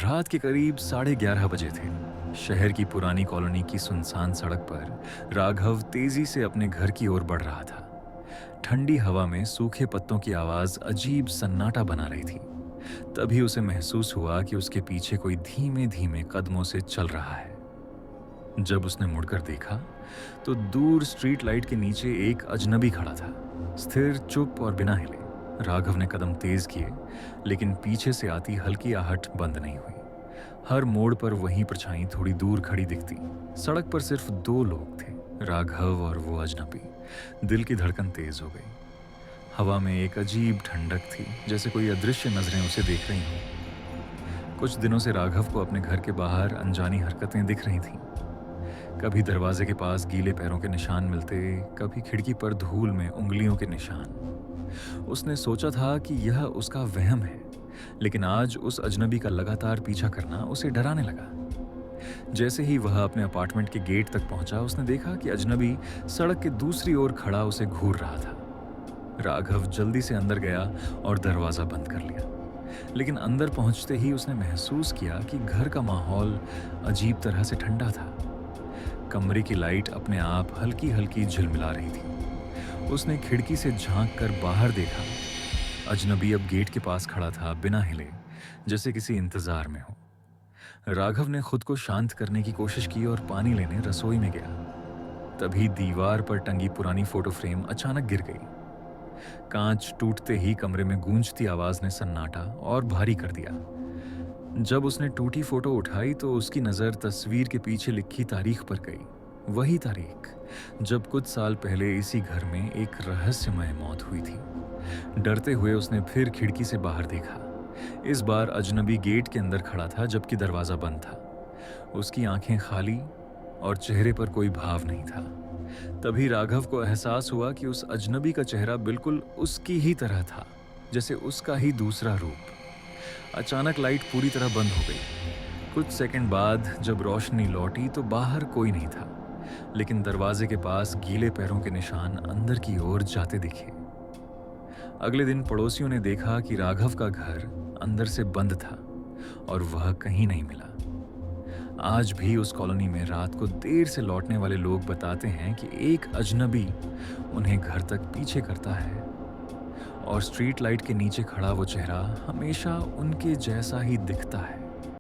रात के करीब 11:30 बजे थे। शहर की पुरानी कॉलोनी की सुनसान सड़क पर राघव तेजी से अपने घर की ओर बढ़ रहा था। ठंडी हवा में सूखे पत्तों की आवाज अजीब सन्नाटा बना रही थी। तभी उसे महसूस हुआ कि उसके पीछे कोई धीमे धीमे कदमों से चल रहा है। जब उसने मुड़कर देखा तो दूर स्ट्रीट लाइट के नीचे एक अजनबी खड़ा था, स्थिर, चुप और बिना हिले। राघव ने कदम तेज किए, लेकिन पीछे से आती हल्की आहट बंद नहीं हुई। हर मोड़ पर वही परछाई थोड़ी दूर खड़ी दिखती। सड़क पर सिर्फ दो लोग थे, राघव और वो अजनबी। दिल की धड़कन तेज हो गई। हवा में एक अजीब ठंडक थी, जैसे कोई अदृश्य नजरें उसे देख रही हों। कुछ दिनों से राघव को अपने घर के बाहर अनजानी हरकतें दिख रही थीं। कभी दरवाजे के पास गीले पैरों के निशान मिलते, कभी खिड़की पर धूल में उंगलियों के निशान। उसने सोचा था कि यह उसका वहम है, लेकिन आज उस अजनबी का लगातार पीछा करना उसे डराने लगा। जैसे ही वह अपने अपार्टमेंट के गेट तक पहुंचा, उसने देखा कि अजनबी सड़क के दूसरी ओर खड़ा उसे घूर रहा था। राघव जल्दी से अंदर गया और दरवाजा बंद कर लिया। लेकिन अंदर पहुंचते ही उसने महसूस किया कि घर का माहौल अजीब तरह से ठंडा था। कमरे की लाइट अपने आप हल्की हल्की झिलमिला रही थी। उसने खिड़की से झांक कर बाहर देखा। अजनबी अब गेट के पास खड़ा था, बिना हिले, जैसे किसी इंतजार में हो। राघव ने खुद को शांत करने की कोशिश की और पानी लेने रसोई में गया। तभी दीवार पर टंगी पुरानी फोटो फ्रेम अचानक गिर गई। कांच टूटते ही कमरे में गूंजती आवाज ने सन्नाटा और भारी कर दिया। जब उसने टूटी फोटो उठाई तो उसकी नजर तस्वीर के पीछे लिखी तारीख पर गई। वही तारीख जब कुछ साल पहले इसी घर में एक रहस्यमय मौत हुई थी। डरते हुए उसने फिर खिड़की से बाहर देखा। इस बार अजनबी गेट के अंदर खड़ा था, जबकि दरवाजा बंद था। उसकी आंखें खाली और चेहरे पर कोई भाव नहीं था। तभी राघव को एहसास हुआ कि उस अजनबी का चेहरा बिल्कुल उसकी ही तरह था, जैसे उसका ही दूसरा रूप। अचानक लाइट पूरी तरह बंद हो गई। कुछ सेकंड बाद जब रोशनी लौटी तो बाहर कोई नहीं था, लेकिन दरवाजे के पास गीले पैरों के निशान अंदर की ओर जाते दिखे। अगले दिन पड़ोसियों ने देखा कि राघव का घर अंदर से बंद था और वह कहीं नहीं मिला। आज भी उस कॉलोनी में रात को देर से लौटने वाले लोग बताते हैं कि एक अजनबी उन्हें घर तक पीछे करता है और स्ट्रीट लाइट के नीचे खड़ा वो चेहरा हमेशा उनके जैसा ही दिखता है।